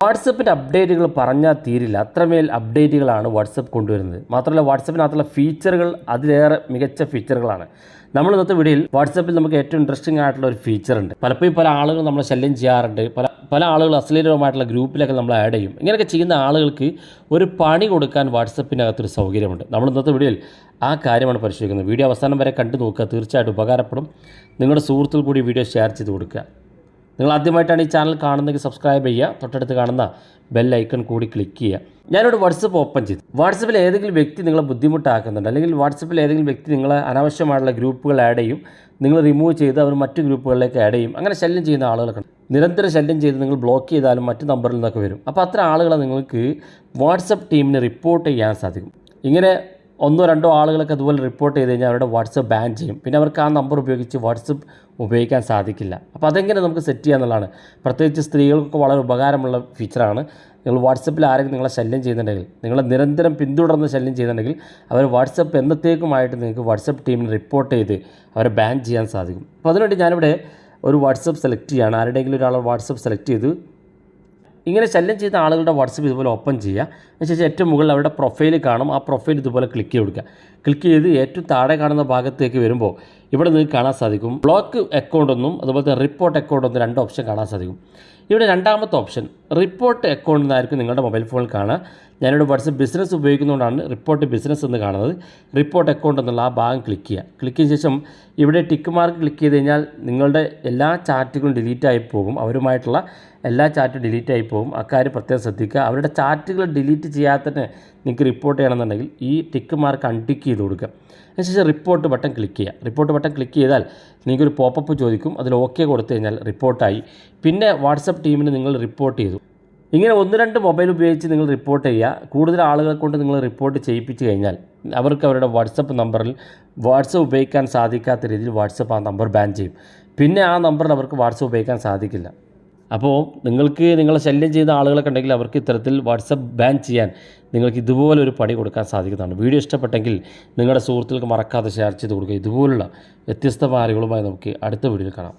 വാട്സപ്പിൻ്റെ അപ്ഡേറ്റുകൾ പറഞ്ഞാൽ തീരില്ല, അത്രമേൽ അപ്ഡേറ്റുകളാണ് വാട്സപ്പ് കൊണ്ടുവരുന്നത്. മാത്രമല്ല വാട്സപ്പിനകത്തുള്ള ഫീച്ചറുകൾ അതിലേറെ മികച്ച ഫീച്ചറുകളാണ്. നമ്മൾ ഇന്നത്തെ വീഡിയോയിൽ വാട്സപ്പിൽ നമുക്ക് ഏറ്റവും ഇൻട്രസ്റ്റിംഗ് ആയിട്ടുള്ള ഒരു ഫീച്ചറുണ്ട്. പലപ്പോഴും പല ആളുകൾ നമ്മളെ ശല്യം ചെയ്യാറുണ്ട്, പല ആളുകൾ അശ്ലീലമായിട്ടുള്ള ഗ്രൂപ്പിലൊക്കെ നമ്മൾ ആഡ് ചെയ്യും. ഇങ്ങനെയൊക്കെ ചെയ്യുന്ന ആളുകൾക്ക് ഒരു പണി കൊടുക്കാൻ വാട്സപ്പിനകത്തൊരു സൗകര്യമുണ്ട്. നമ്മൾ ഇന്നത്തെ വീഡിയോയിൽ ആ കാര്യമാണ് പരിശോധിക്കുന്നത്. വീഡിയോ അവസാനം വരെ കണ്ടു നോക്കുക, തീർച്ചയായിട്ടും ഉപകാരപ്പെടും. നിങ്ങളുടെ സുഹൃത്തുക്കൾ കൂടി വീഡിയോ ഷെയർ ചെയ്ത് കൊടുക്കുക. നിങ്ങൾ ആദ്യമായിട്ടാണ് ഈ ചാനൽ കാണുന്നതെങ്കിൽ സബ്സ്ക്രൈബ് ചെയ്യുക, തൊട്ടടുത്ത് കാണുന്ന ബെൽ ഐക്കൺ കൂടി ക്ലിക്ക് ചെയ്യുക. ഞാനിവിടെ വാട്സപ്പ് ഓപ്പൺ ചെയ്തു. വാട്സപ്പിൽ ഏതെങ്കിലും വ്യക്തി നിങ്ങളെ ബുദ്ധിമുട്ടാക്കുന്നുണ്ട്, അല്ലെങ്കിൽ വാട്സപ്പിൽ ഏതെങ്കിലും വ്യക്തി നിങ്ങളെ അനാവശ്യമായിട്ടുള്ള ഗ്രൂപ്പുകൾ ആഡ് ചെയ്യും, നിങ്ങൾ റിമൂവ് ചെയ്ത് അവർ മറ്റു ഗ്രൂപ്പുകളിലേക്ക് ആഡ് ചെയ്യും. അങ്ങനെ ശല്യം ചെയ്യുന്ന ആളുകളൊക്കെ നിരന്തരം ശല്യം ചെയ്ത് നിങ്ങൾ ബ്ലോക്ക് ചെയ്താലും മറ്റു നമ്പറിൽ നിന്നൊക്കെ വരും. അപ്പോൾ അത്ര ആളുകളെ നിങ്ങൾക്ക് വാട്സപ്പ് ടീമിന് റിപ്പോർട്ട് ചെയ്യാൻ സാധിക്കും. ഇങ്ങനെ ഒന്നോ രണ്ടോ ആളുകളൊക്കെ അതുപോലെ റിപ്പോർട്ട് ചെയ്ത് കഴിഞ്ഞാൽ അവരുടെ വാട്സപ്പ് ബാൻ ചെയ്യും. പിന്നെ അവർക്ക് ആ നമ്പർ ഉപയോഗിച്ച് വാട്സപ്പ് ഉപയോഗിക്കാൻ സാധിക്കില്ല. അപ്പോൾ അതെങ്ങനെ നമുക്ക് സെറ്റ് ചെയ്യുക എന്നുള്ളതാണ്. പ്രത്യേകിച്ച് സ്ത്രീകൾക്കൊക്കെ വളരെ ഉപകാരമുള്ള ഫീച്ചറാണ്. നിങ്ങൾ വാട്സപ്പിൽ ആരെങ്കിലും നിങ്ങളെ ശല്യം ചെയ്യുന്നുണ്ടെങ്കിൽ, നിങ്ങളെ നിരന്തരം പിന്തുടർന്ന് ശല്യം ചെയ്യുന്നുണ്ടെങ്കിൽ അവർ വാട്സപ്പ് എന്നത്തേക്കുമായിട്ട് നിങ്ങൾക്ക് വാട്സപ്പ് ടീമിന് റിപ്പോർട്ട് ചെയ്ത് അവരെ ബാൻ ചെയ്യാൻ സാധിക്കും. അപ്പോൾ അതിനുവേണ്ടി ഞാനിവിടെ ഒരു വാട്സപ്പ് സെലക്ട് ചെയ്യുകയാണ്. ആരുടെയെങ്കിലും ഒരാളെ വാട്സപ്പ് സെലക്ട് ചെയ്ത് ഇങ്ങനെ ശല്യം ചെയ്ത ആളുകളുടെ വാട്സപ്പ് ഇതുപോലെ ഓപ്പൺ ചെയ്യുക. അതിനുശേഷം ഏറ്റവും മുകളിൽ അവരുടെ പ്രൊഫൈൽ കാണും. ആ പ്രൊഫൈൽ ഇതുപോലെ ക്ലിക്ക് ചെയ്ത് കൊടുക്കുക. ക്ലിക്ക് ചെയ്ത് ഏറ്റവും താഴെ കാണുന്ന ഭാഗത്തേക്ക് വരുമ്പോൾ ഇവിടെ നിങ്ങൾക്ക് കാണാൻ സാധിക്കും ബ്ലോക്ക് അക്കൗണ്ട് എന്നും അതുപോലെ തന്നെ റിപ്പോർട്ട് അക്കൗണ്ട് എന്നും രണ്ട് ഓപ്ഷൻ കാണാൻ സാധിക്കും. ഇവിടെ രണ്ടാമത്തെ ഓപ്ഷൻ റിപ്പോർട്ട് അക്കൗണ്ട് എന്നായിരിക്കും നിങ്ങളുടെ മൊബൈൽ ഫോണിൽ കാണുക. ഞാനിവിടെ വാട്സപ്പ് ബിസിനസ് ഉപയോഗിക്കുന്നതുകൊണ്ടാണ് റിപ്പോർട്ട് ബിസിനസ് എന്ന് കാണുന്നത്. റിപ്പോർട്ട് അക്കൗണ്ട് എന്നുള്ള ആ ഭാഗം ക്ലിക്ക് ചെയ്യുക. ക്ലിക്ക് ചെയ്ത ശേഷം ഇവിടെ ടിക്ക് മാർക്ക് ക്ലിക്ക് ചെയ്ത് കഴിഞ്ഞാൽ നിങ്ങളുടെ എല്ലാ ചാറ്റുകളും ഡിലീറ്റ് ആയി പോകും. അവരുമായിട്ടുള്ള എല്ലാ ചാറ്റും ഡിലീറ്റ് ആയി പോകും. അക്കാര്യം പ്രത്യേകം ശ്രദ്ധിക്കുക. അവരുടെ ചാറ്റുകൾ ഡിലീറ്റ് ചെയ്യാതെ തന്നെ നിങ്ങൾക്ക് റിപ്പോർട്ട് ചെയ്യണമെന്നുണ്ടെങ്കിൽ ഈ ടിക്ക് മാർക്ക് അൺടിക്ക് ചെയ്ത് കൊടുക്കുക. അതിനുശേഷം റിപ്പോർട്ട് ബട്ടൺ ക്ലിക്ക് ചെയ്യുക. റിപ്പോർട്ട് ബട്ടൺ ക്ലിക്ക് ചെയ്താൽ നിങ്ങൾക്കൊരു പോപ്പപ്പ് ചോദിക്കും. അതിൽ ഓക്കെ കൊടുത്തു കഴിഞ്ഞാൽ റിപ്പോർട്ടായി. പിന്നെ വാട്സപ്പ് ടീമിന് നിങ്ങൾ റിപ്പോർട്ട് ചെയ്തു. ഇങ്ങനെ ഒന്ന് രണ്ട് മൊബൈൽ ഉപയോഗിച്ച് നിങ്ങൾ റിപ്പോർട്ട് ചെയ്യുക. കൂടുതൽ ആളുകളെ കൊണ്ട് നിങ്ങൾ റിപ്പോർട്ട് ചെയ്യിപ്പിച്ച് കഴിഞ്ഞാൽ അവർക്ക് അവരുടെ വാട്സപ്പ് നമ്പറിൽ വാട്സപ്പ് ഉപയോഗിക്കാൻ സാധിക്കാത്ത രീതിയിൽ വാട്സപ്പ് ആ നമ്പർ ബാൻ ചെയ്യും. പിന്നെ ആ നമ്പറിൽ അവർക്ക് വാട്സപ്പ് ഉപയോഗിക്കാൻ സാധിക്കില്ല. അപ്പോൾ നിങ്ങൾക്ക് നിങ്ങളെ ശല്യം ചെയ്യുന്ന ആളുകളൊക്കെ ഉണ്ടെങ്കിൽ അവർക്ക് ഇത്തരത്തിൽ വാട്സപ്പ് ബാൻ ചെയ്യാൻ നിങ്ങൾക്ക് ഇതുപോലൊരു പണി കൊടുക്കാൻ സാധിക്കുന്നതാണ്. വീഡിയോ ഇഷ്ടപ്പെട്ടെങ്കിൽ നിങ്ങളുടെ സുഹൃത്തുക്കൾക്ക് മറക്കാതെ ഷെയർ ചെയ്ത് കൊടുക്കുക. ഇതുപോലുള്ള വ്യത്യസ്തമായ അറിവുകളുമായി നമുക്ക് അടുത്ത വീഡിയോയിൽ കാണാം.